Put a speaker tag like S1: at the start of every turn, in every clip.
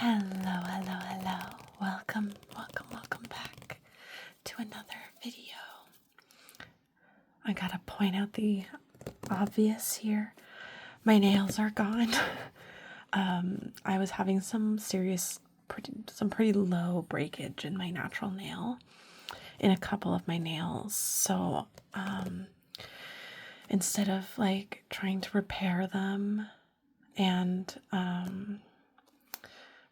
S1: Hello, hello, hello. Welcome back to another video. I gotta point out the obvious here. My nails are gone. I was having some pretty low breakage in my natural nail, in a couple of my nails. So, instead of like trying to repair them and,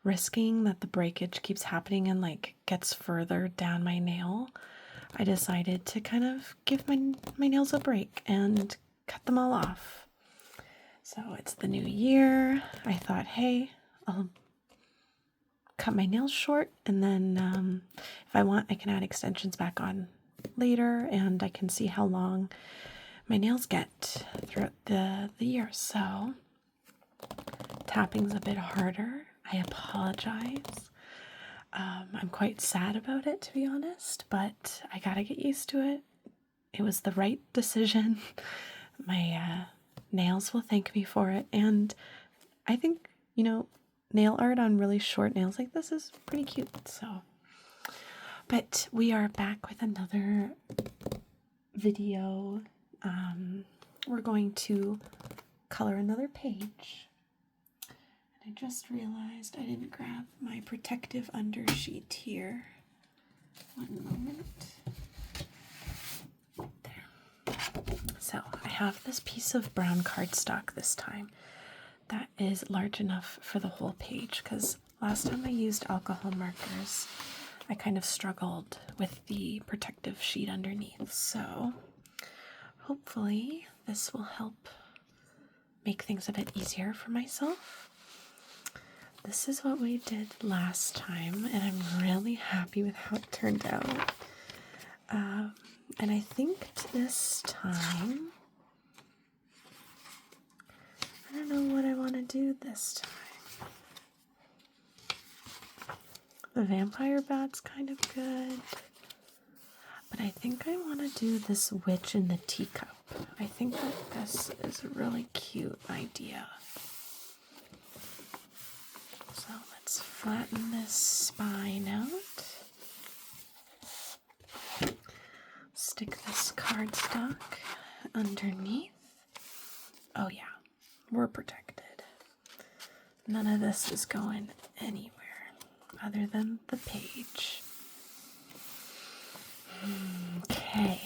S1: risking that the breakage keeps happening and like gets further down my nail, I decided to kind of give my nails a break and cut them all off. So it's the new year. I thought, hey, I'll cut my nails short, and then if I want, I can add extensions back on later, and I can see how long my nails get throughout the year. So tapping's a bit harder. I apologize. I'm quite sad about it, to be honest, but I gotta get used to it. It was the right decision. My nails will thank me for it, and I think, nail art on really short nails like this is pretty cute. So, but we are back with another video. We're going to color another page. I just realized I didn't grab my protective undersheet here. One moment. There. So I have this piece of brown cardstock this time that is large enough for the whole page, because last time I used alcohol markers, I kind of struggled with the protective sheet underneath. So hopefully this will help make things a bit easier for myself. This is what we did last time, and I'm really happy with how it turned out. And I think this time, I don't know what I want to do this time. The vampire bat's kind of good, but I think I want to do this witch in the teacup. I think that this is a really cute idea. So let's flatten this spine out. Stick this cardstock underneath. Oh yeah, we're protected. None of this is going anywhere other than the page. Okay.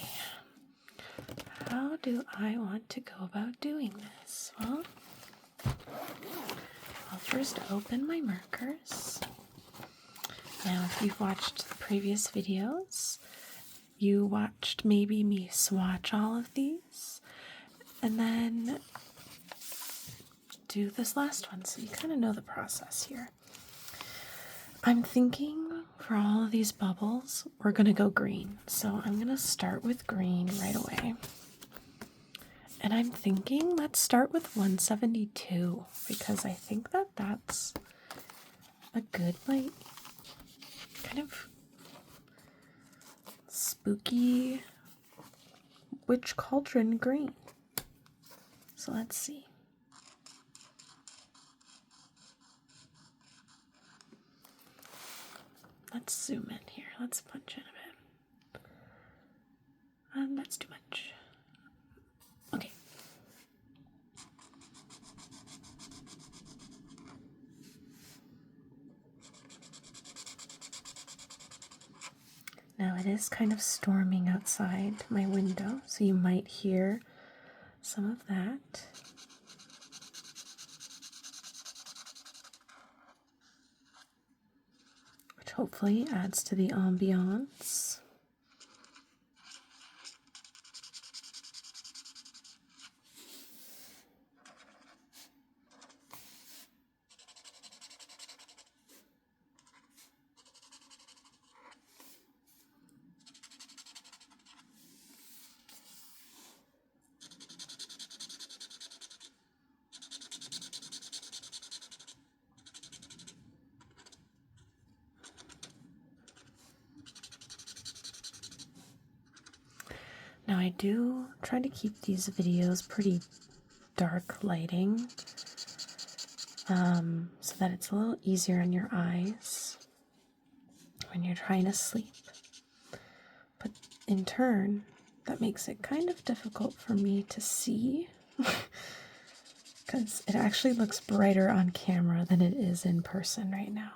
S1: How do I want to go about doing this? Well, I'll first open my markers. Now, if you've watched the previous videos, you watched maybe me swatch all of these and then do this last one, so you kind of know the process here. I'm thinking for all of these bubbles, we're going to go green. So I'm going to start with green right away. And I'm thinking let's start with 172, because I think that that's a good, like, kind of spooky witch cauldron green. So let's see. Let's zoom in here. Let's punch in a bit. That's too much. Okay. Now it is kind of storming outside my window, so you might hear some of that. Which hopefully adds to the ambiance. Now I do try to keep these videos pretty dark lighting. so that it's a little easier on your eyes when you're trying to sleep. But in turn, that makes it kind of difficult for me to see because it actually looks brighter on camera than it is in person right now.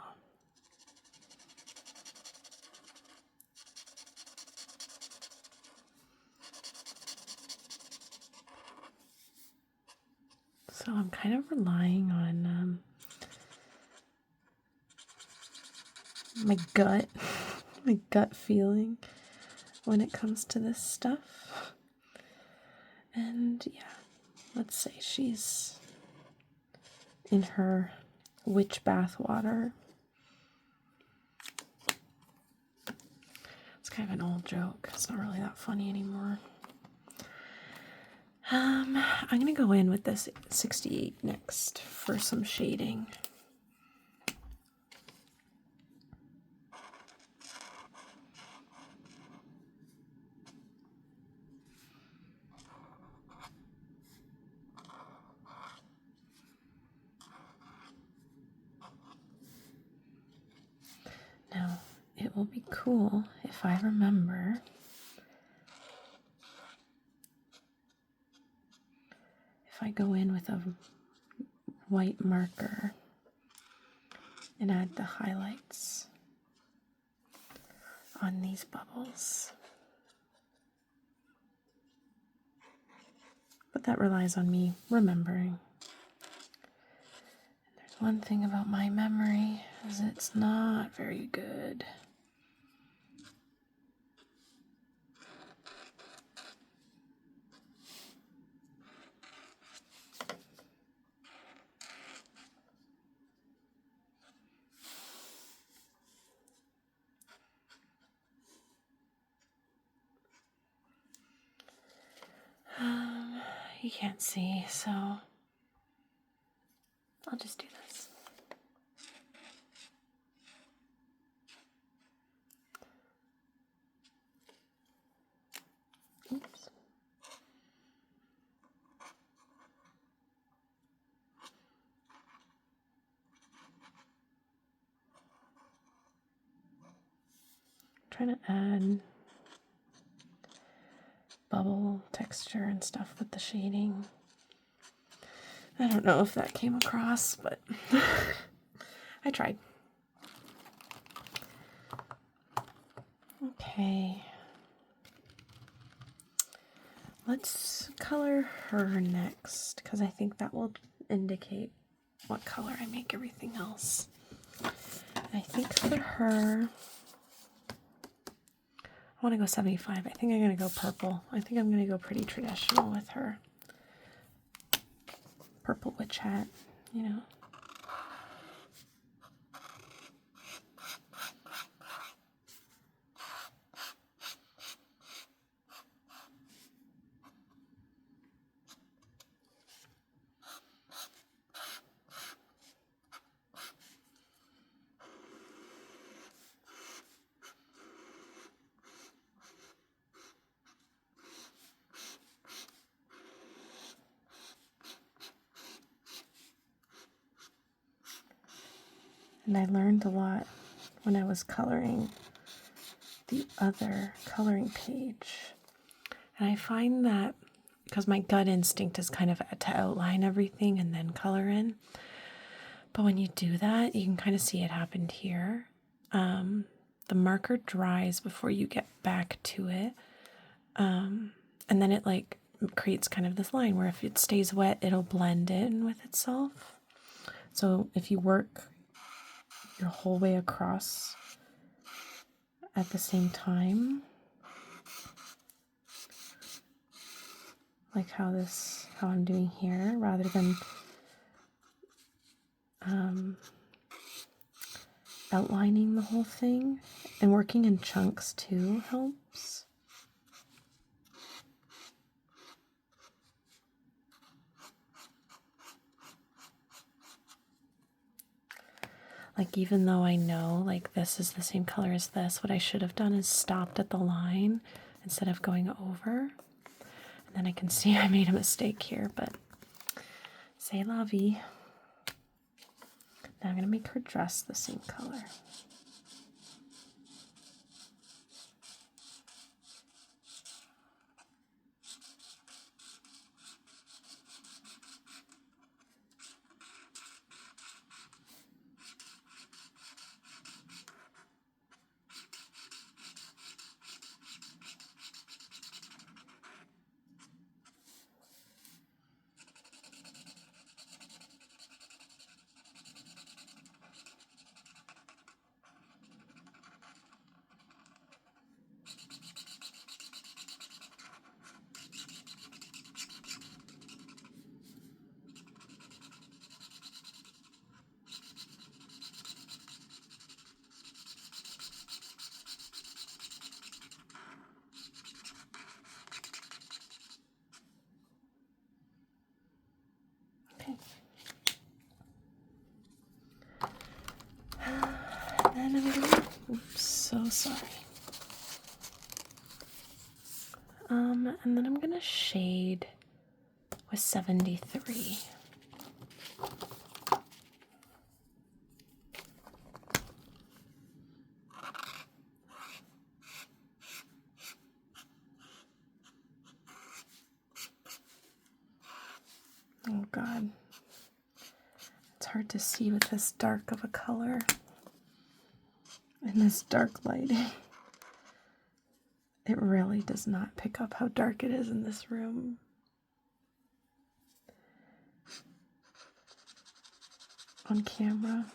S1: So I'm kind of relying on my gut, my gut feeling when it comes to this stuff. And yeah, let's say she's in her witch bath water. It's kind of an old joke. It's not really that funny anymore. I'm going to go in with this 68 next for some shading. Now, it will be cool if I remember if I go in with a white marker and add the highlights on these bubbles. But that relies on me remembering. And there's one thing about my memory is it's not very good. You can't see, so I'll just do this. Oops. Trying to add bubble texture and stuff with the shading. I don't know if that came across, but I tried. Okay. Let's color her next, because I think that will indicate what color I make everything else. I think for her, I want to go 75. I think I'm going to go purple. I think I'm going to go pretty traditional with her. Purple witch hat, you know. And I learned a lot when I was coloring the other coloring page. And I find that because my gut instinct is kind of to outline everything and then color in. But when you do that, you can kind of see it happened here. The marker dries before you get back to it. And then it like creates kind of this line where if it stays wet, it'll blend in with itself. So if you work your whole way across at the same time, like how I'm doing here, rather than outlining the whole thing, and working in chunks too helps. Like, even though I know, like, this is the same color as this, what I should have done is stopped at the line instead of going over. And then I can see I made a mistake here, but c'est la vie. Now I'm going to make her dress the same color. And I'm gonna, oops, so sorry. And then I'm gonna shade with 73. Oh God, it's hard to see with this dark of a color and this dark lighting. It really does not pick up how dark it is in this room. On camera.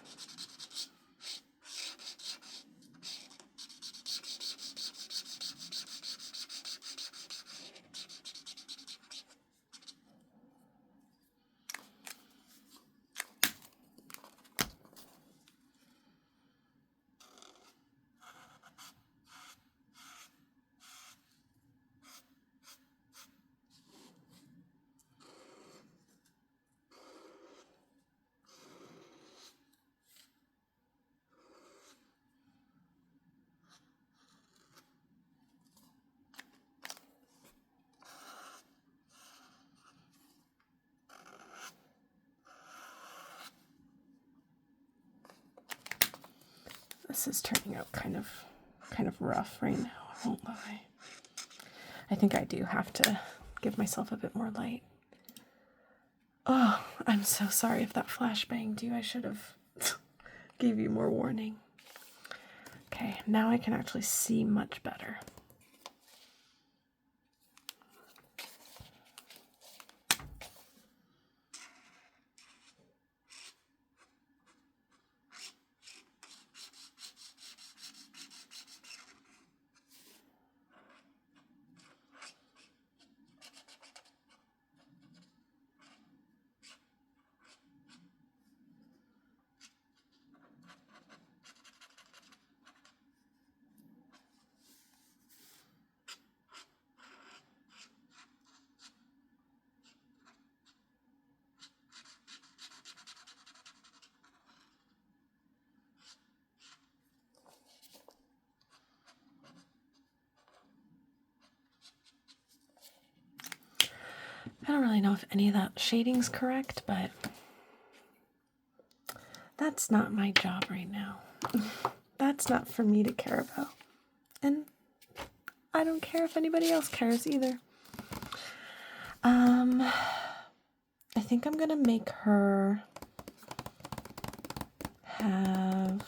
S1: This is turning out kind of rough right now, I won't lie. I think I do have to give myself a bit more light. Oh, I'm so sorry if that flashbanged you. I should have gave you more warning. Okay, now I can actually see much better. I don't really know if any of that shading's correct, but that's not my job right now. That's not for me to care about. And I don't care if anybody else cares either. I think I'm gonna make her have, I'm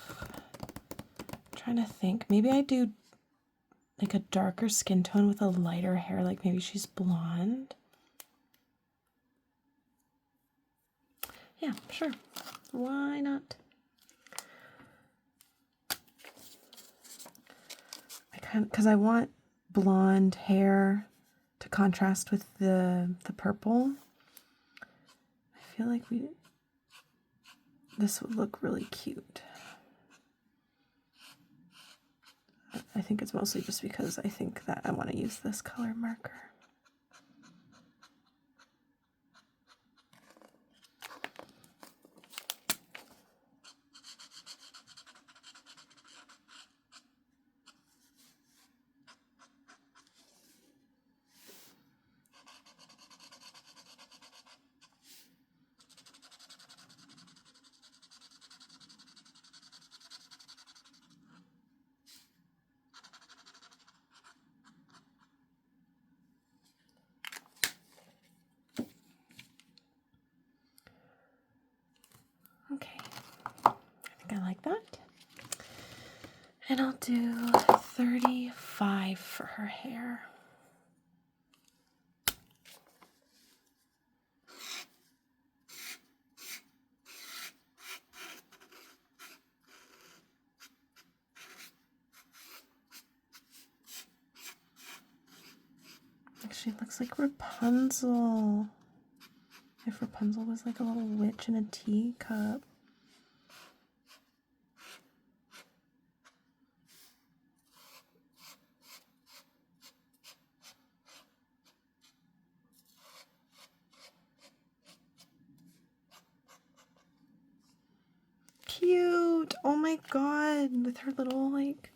S1: trying to think, maybe I do like a darker skin tone with a lighter hair, like maybe she's blonde. Yeah, sure. Why not? Because I want blonde hair to contrast with the purple. I feel like this would look really cute. I think it's mostly just because I think that I want to use this color marker. that. And I'll do 35 for her hair. She looks like Rapunzel. If Rapunzel was like a little witch in a teacup. Cute! Oh my god! With her little like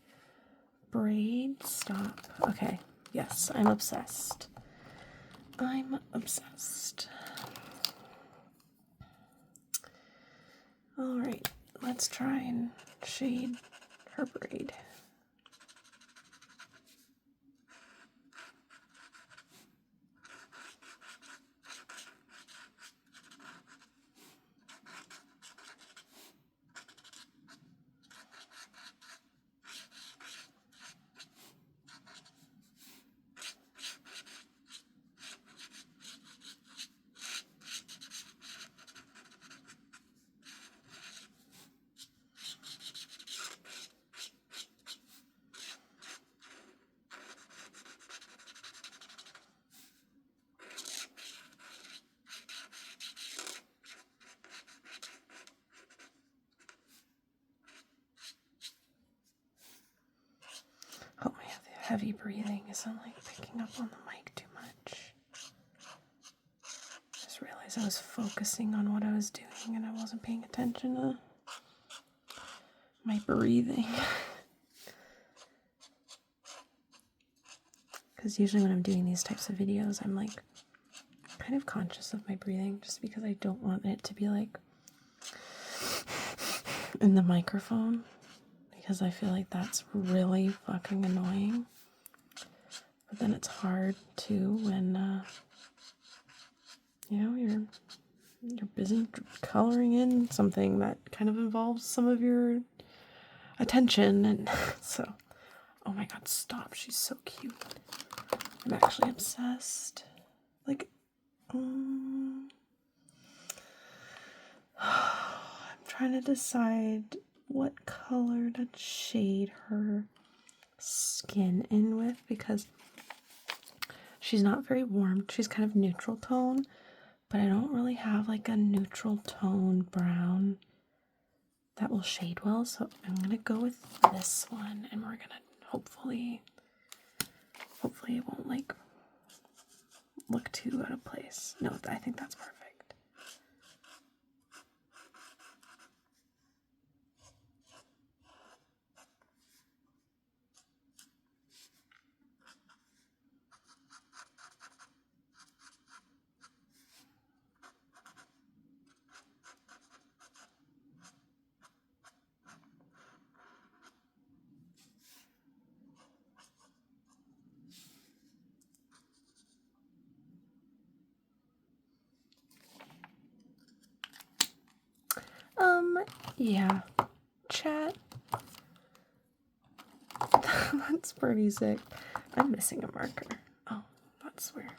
S1: braid. Stop. Okay. Yes, I'm obsessed. I'm obsessed. Alright, let's try and shade her braid. Oh, my heavy breathing isn't like picking up on the mic too much. I just realized I was focusing on what I was doing and I wasn't paying attention to my breathing. Because usually when I'm doing these types of videos, I'm like kind of conscious of my breathing just because I don't want it to be like in the microphone, because I feel like that's really fucking annoying. But then it's hard too when you know, you're busy coloring in something that kind of involves some of your attention, and so, oh my god, stop, she's so cute. I'm actually obsessed. Like, I'm trying to decide what color to shade her skin in with, because she's not very warm. She's kind of neutral tone, but I don't really have like a neutral tone brown that will shade well, so I'm gonna go with this one, and we're gonna hopefully it won't like look too out of place. No, I think that's perfect. Yeah, chat. That's pretty sick. I'm missing a marker. Oh, that's weird.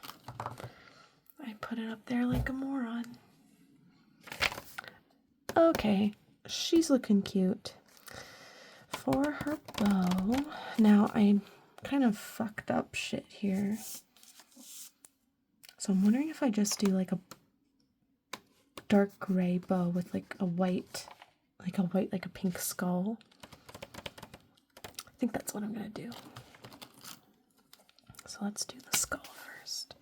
S1: I put it up there like a moron. Okay, she's looking cute. For her bow, now I kind of fucked up shit here. So I'm wondering if I just do like a dark gray bow with like a white, like a pink skull. I think that's what I'm gonna do. So let's do the skull first.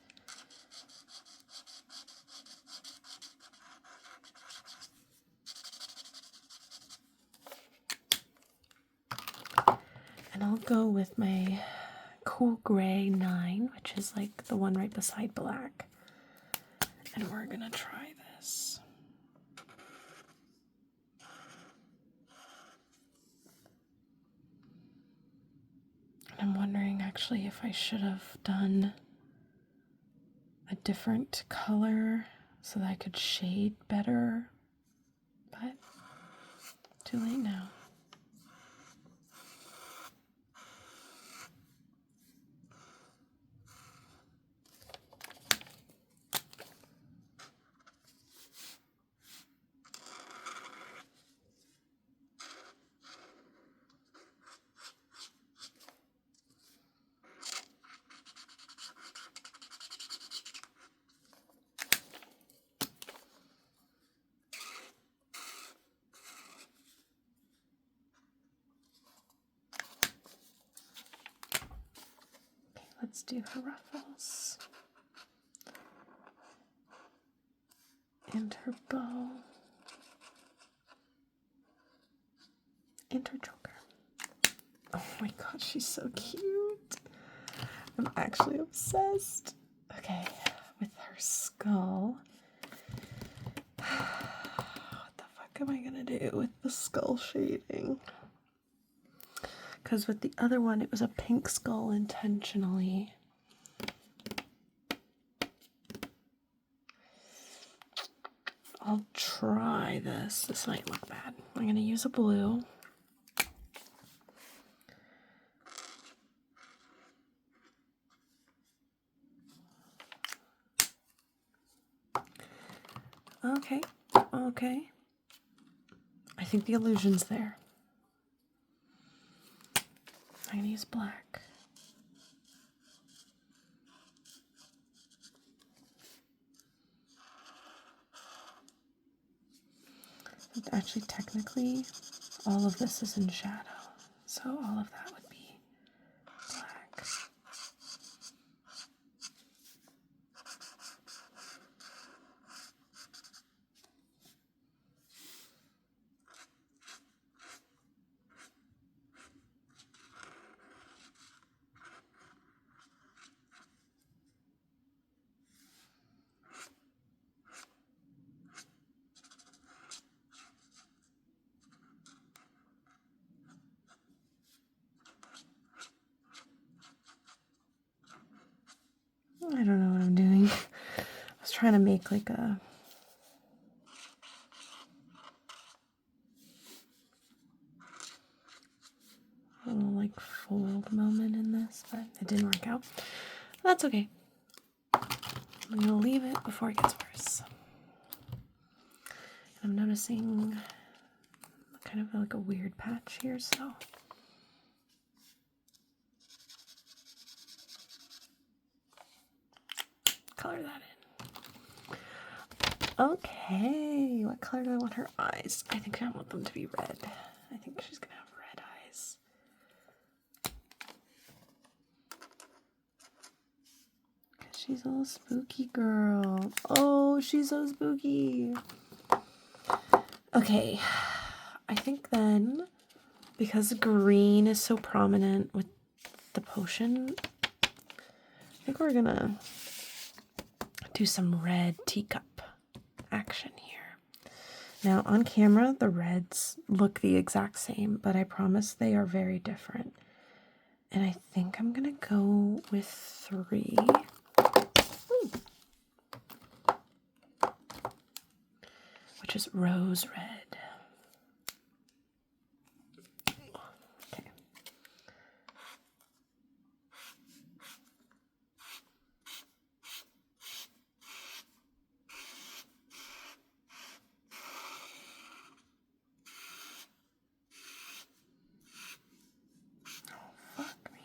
S1: And I'll go with my cool gray 9, which is like the one right beside black. And we're gonna try this. I'm wondering actually if I should have done a different color so that I could shade better, but too late now. Let's do her ruffles. And her bow. And her choker. Oh my god, she's so cute. I'm actually obsessed. Okay, with her skull. What the fuck am I gonna do with the skull shading? Because with the other one, it was a pink skull intentionally. I'll try this. This might look bad. I'm going to use a blue. Okay, okay. I think the illusion's there. I'm going to use black. Actually, technically, all of this is in shadow, so all of that would be black. I don't know what I'm doing. I was trying to make like a little like fold moment in this, but it didn't work out. That's okay. I'm gonna leave it before it gets worse. I'm noticing kind of like a weird patch here, so color that in. Okay, what color do I want her eyes? I think I want them to be red. I think she's gonna have red eyes. She's a little spooky girl. Oh, she's so spooky. Okay, I think then, because green is so prominent with the potion, I think we're gonna do some red teacup action here. Now on camera, the reds look the exact same, but I promise they are very different. And I think I'm gonna go with 3. Which is rose red. Okay. Oh, fuck me.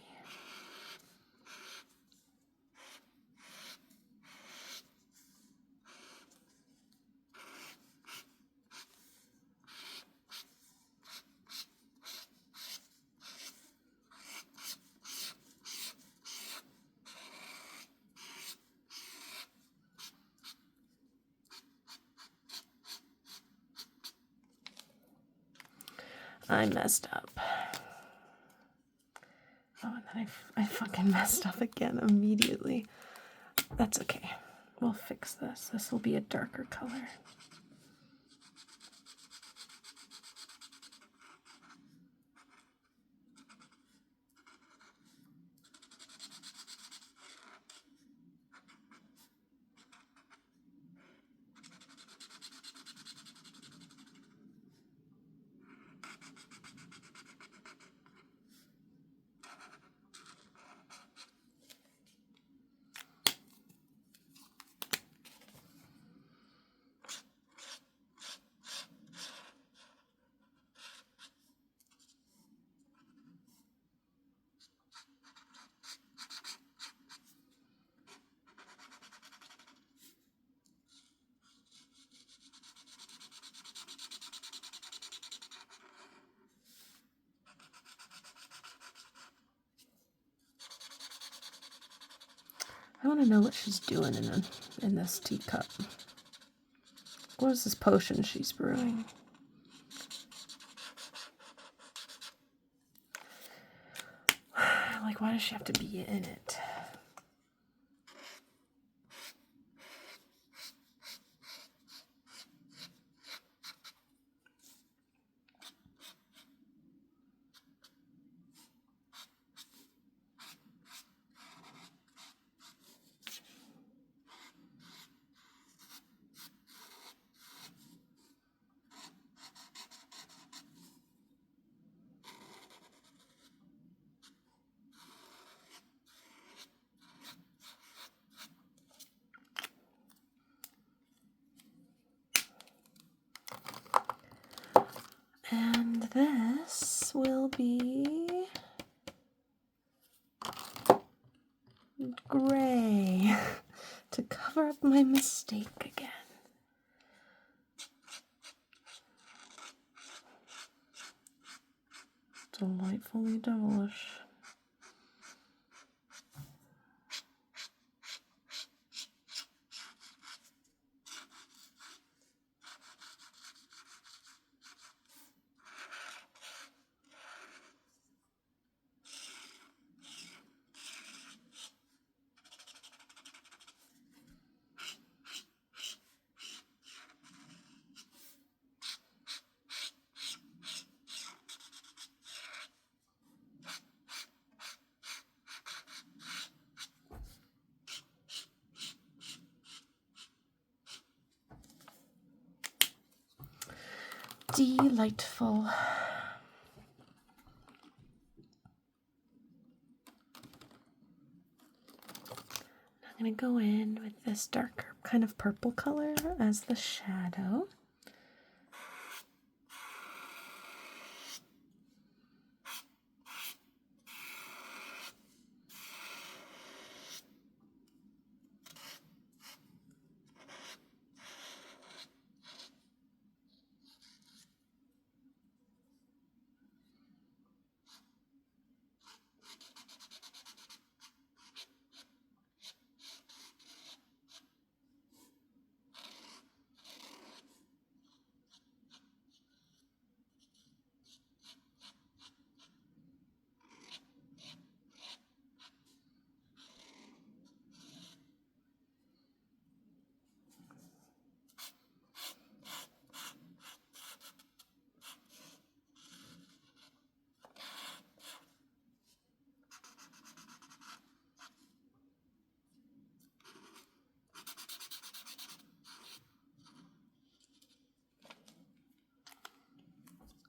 S1: I messed up. Oh, and then I fucking messed up again immediately. That's okay. We'll fix this. This will be a darker color. I want to know what she's doing in this teacup. What is this potion she's brewing? Like, why does she have to be in it? And this will be gray to cover up my mistake again. Delightfully devilish. Delightful. I'm going to go in with this darker kind of purple color as the shadow.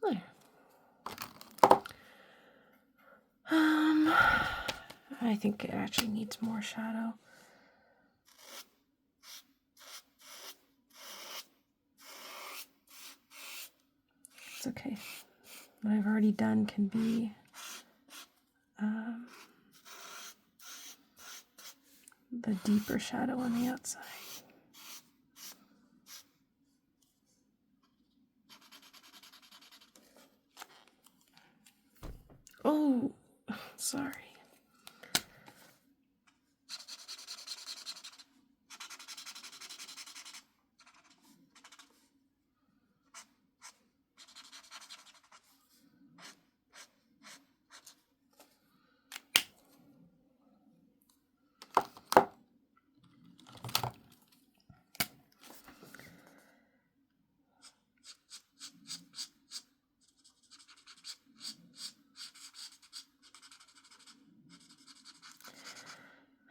S1: There. I think it actually needs more shadow. It's okay. What I've already done can be the deeper shadow on the outside. Oh, sorry.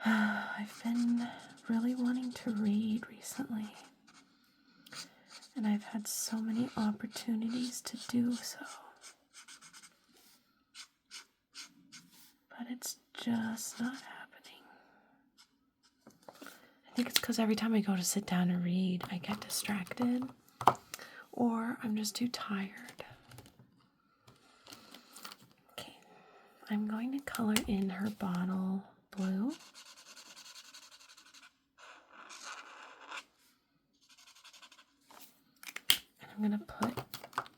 S1: I've been really wanting to read recently, and I've had so many opportunities to do so, but it's just not happening. I think it's because every time I go to sit down and read, I get distracted, or I'm just too tired. Okay, I'm going to color in her bottle blue. I'm going to put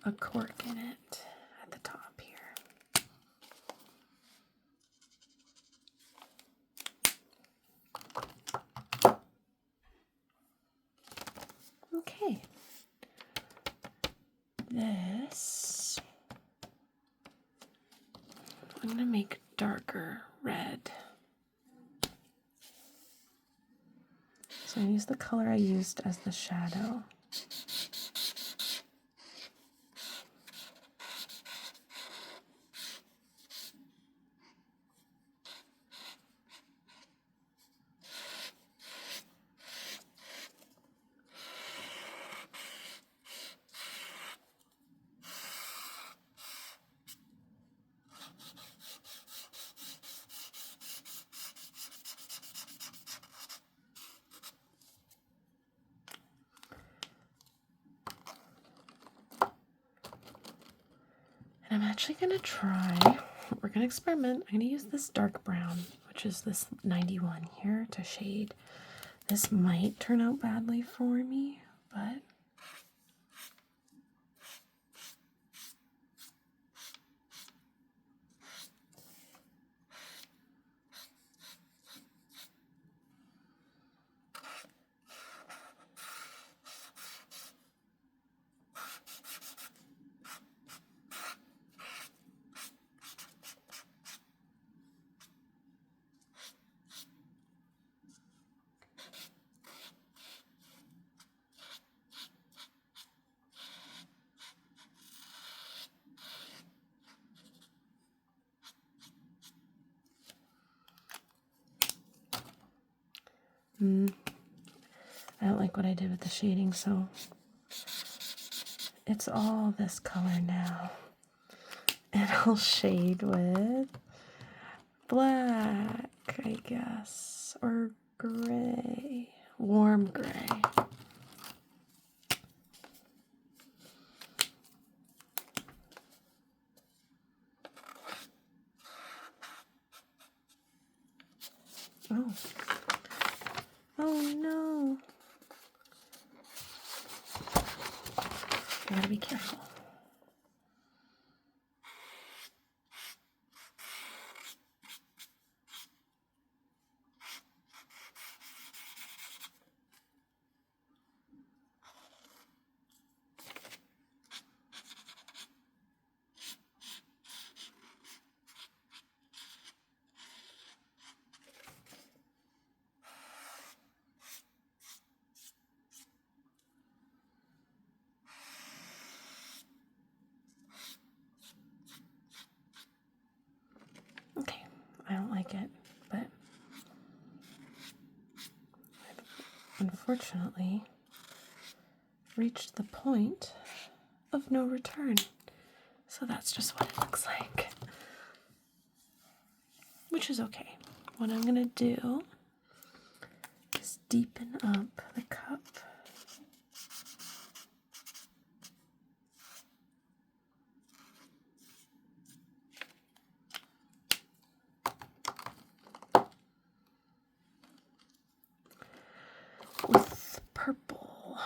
S1: a cork in it at the top here. I'm going to make darker red. So I use the color I used as the shadow. And I'm actually going to try, we're going to experiment. I'm going to use this dark brown, which is this 91 here, to shade. This might turn out badly for me, but I don't like what I did with the shading, so it's all this color now. And I'll shade with black, I guess, or gray, warm gray. Oh. Oh no. I gotta be careful. Okay, I don't like it, but I've unfortunately reached the point of no return. So that's just what it looks like, which is okay. What I'm gonna do is deepen up the cup. With purple.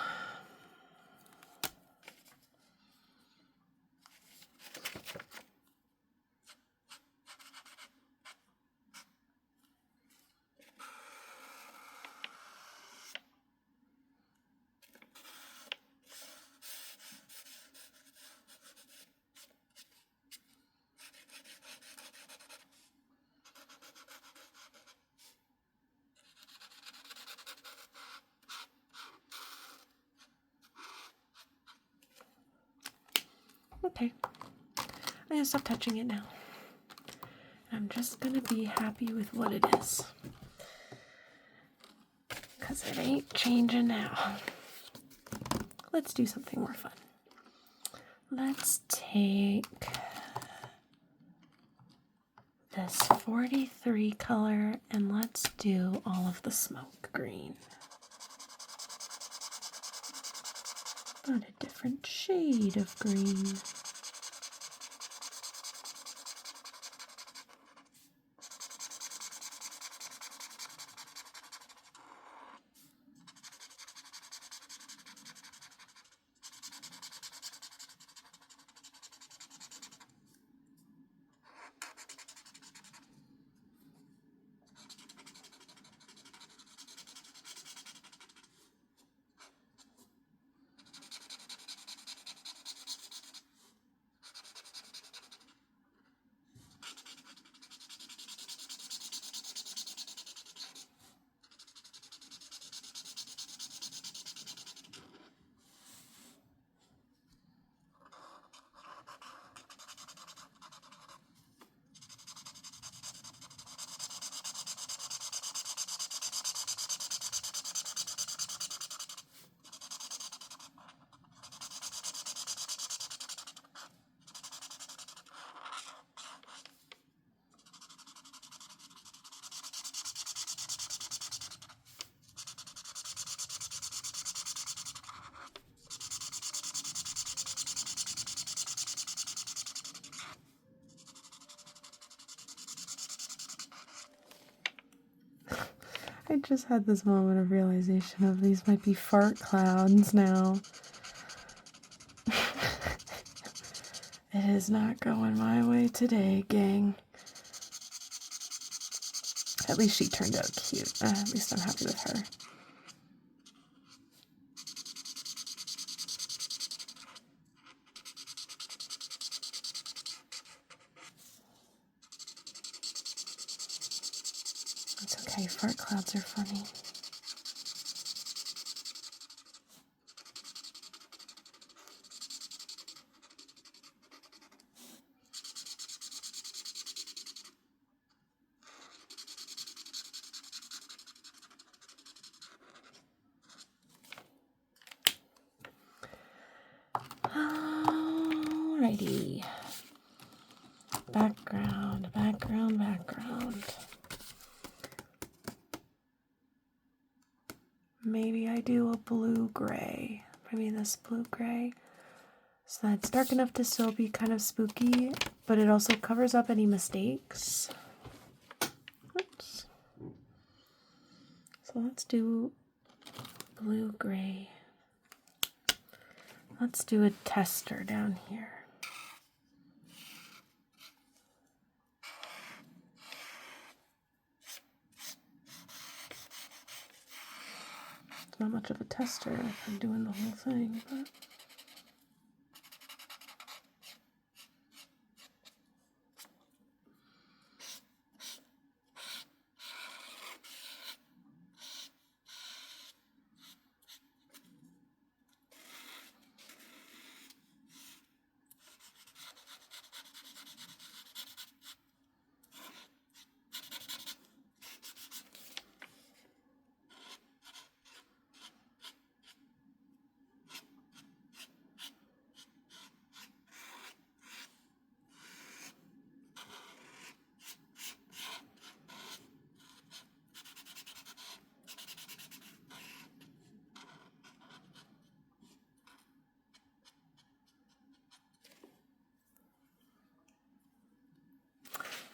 S1: Okay, I'm gonna stop touching it now. I'm just gonna be happy with what it is, because it ain't changing now. Let's do something more fun. Let's take this 43 color and let's do all of the smoke green. But a different shade of green. I just had this moment of realization of these might be fart clouds now. It is not going my way today, gang. At least she turned out cute. At least I'm happy with her. It's okay, fart clouds are funny. Alrighty. Background, background, background. Maybe I do a blue-gray. Maybe this blue-gray. So that's dark enough to still be kind of spooky, but it also covers up any mistakes. Oops. So let's do blue-gray. Let's do a tester down here. It's not much of a tester if I'm doing the whole thing, but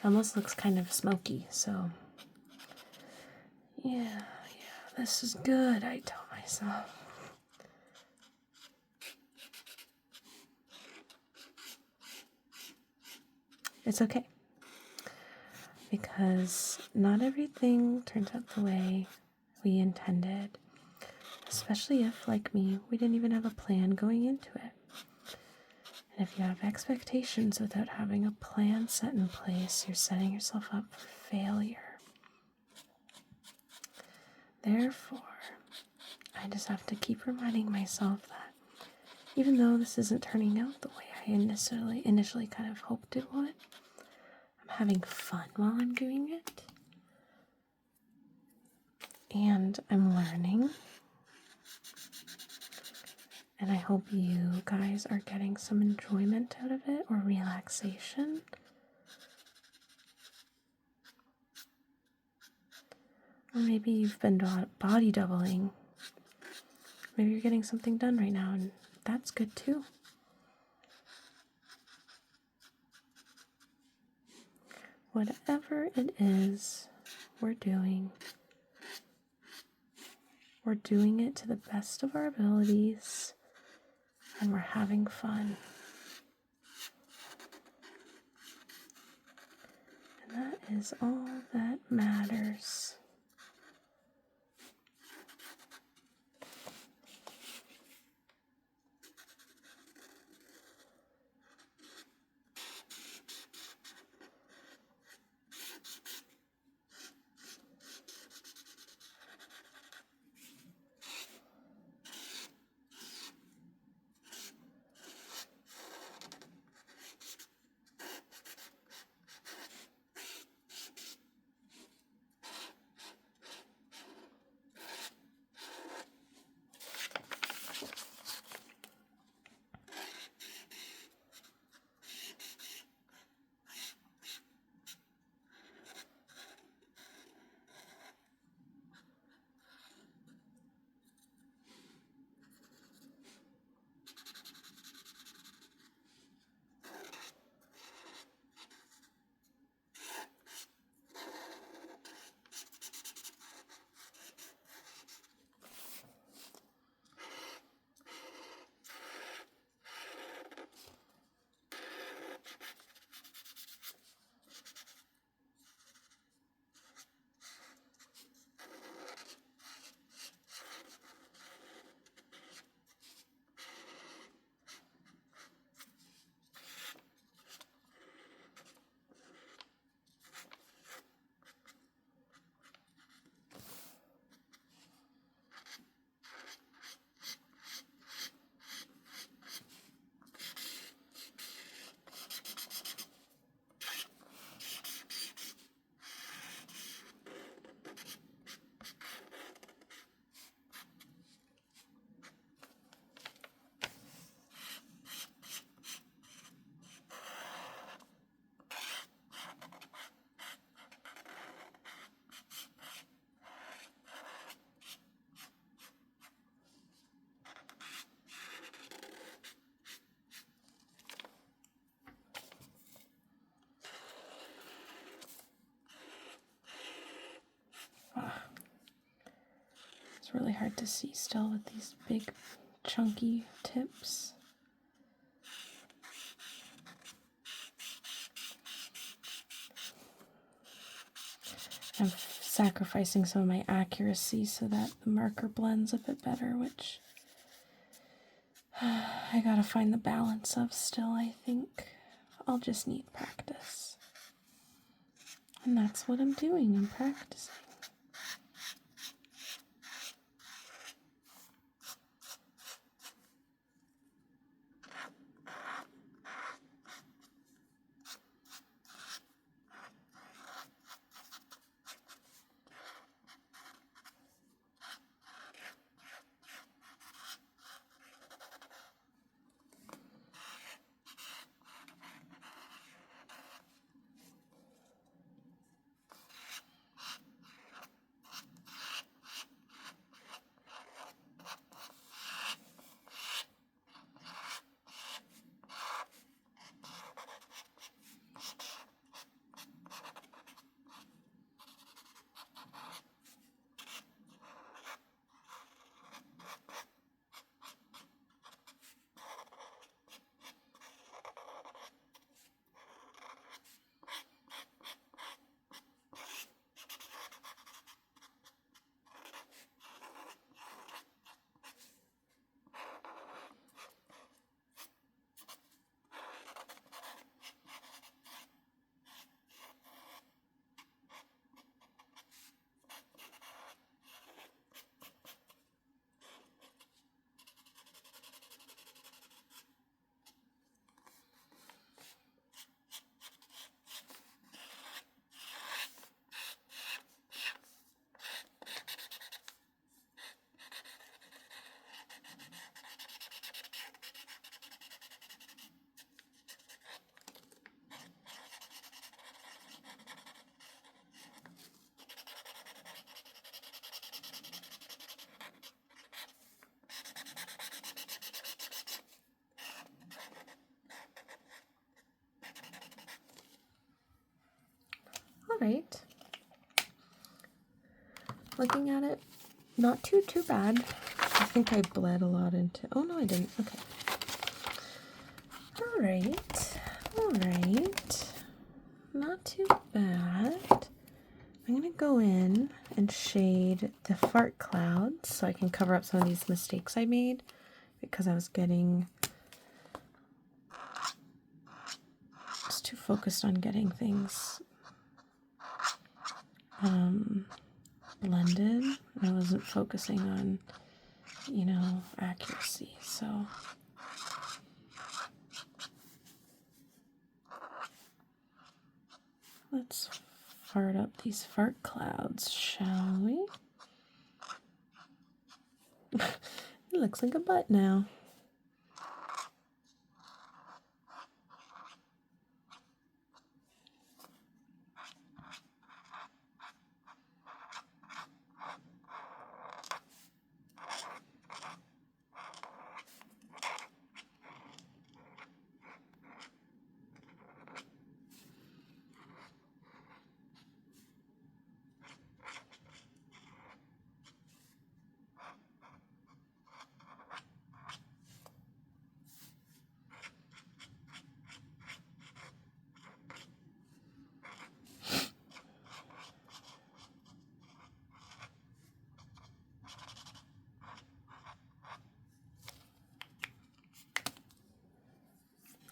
S1: almost looks kind of smoky, so yeah, this is good, I tell myself. It's okay, because not everything turns out the way we intended, especially if, like me, we didn't even have a plan going into it. And if you have expectations without having a plan set in place, you're setting yourself up for failure. Therefore, I just have to keep reminding myself that even though this isn't turning out the way I initially kind of hoped it would, I'm having fun while I'm doing it. And I'm learning. And I hope you guys are getting some enjoyment out of it or relaxation. Or maybe you've been body doubling. Maybe you're getting something done right now, and that's good too. Whatever it is we're doing it to the best of our abilities, and we're having fun. And that is all that matters. It's really hard to see still with these big chunky tips. I'm sacrificing some of my accuracy so that the marker blends a bit better, which I gotta find the balance of still, I think. I'll just need practice. And that's what I'm doing, I'm practicing. Alright. Looking at it, not too bad. I think I bled a lot into, oh no I didn't, okay. Alright. Not too bad. I'm gonna go in and shade the fart clouds so I can cover up some of these mistakes I made because I was getting just too focused on getting things blended. I wasn't focusing on, you know, accuracy, so let's fart up these fart clouds, shall we? It looks like a butt now.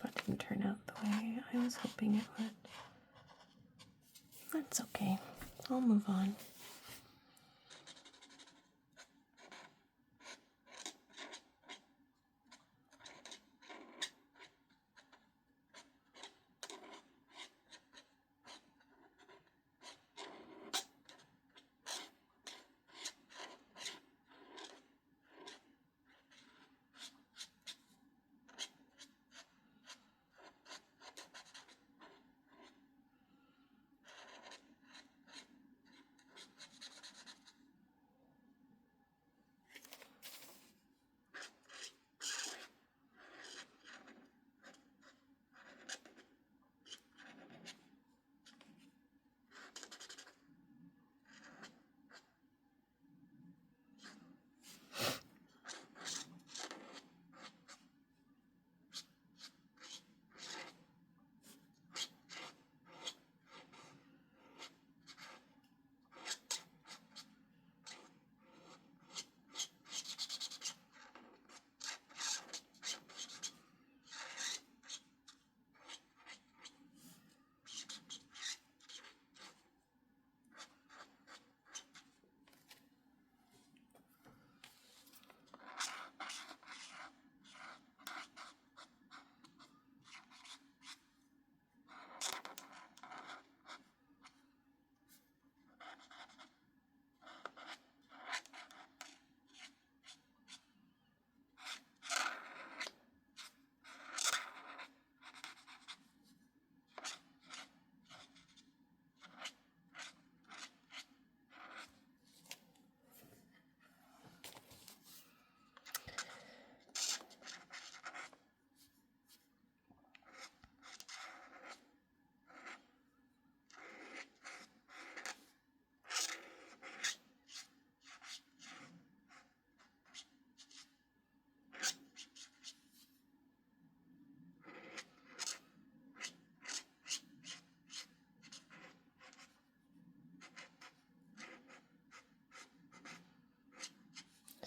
S1: That didn't turn out the way I was hoping it would. That's okay. I'll move on.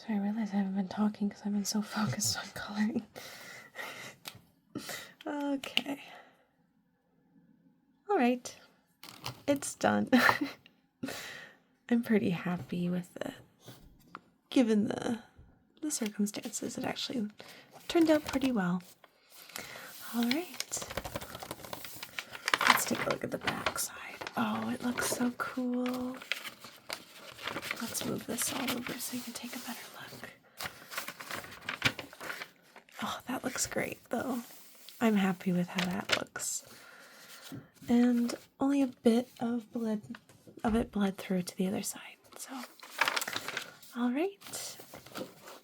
S1: So I realize I haven't been talking because I've been so focused on coloring. Okay. Alright. It's done. I'm pretty happy with it. Given the circumstances, it actually turned out pretty well. Alright. Let's take a look at the back side. Oh, it looks so cool. Let's move this all over so you can take a better look. Oh, that looks great though. I'm happy with how that looks. And only a bit of it bled through to the other side. So, all right.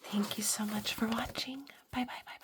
S1: Thank you so much for watching. Bye, bye, bye.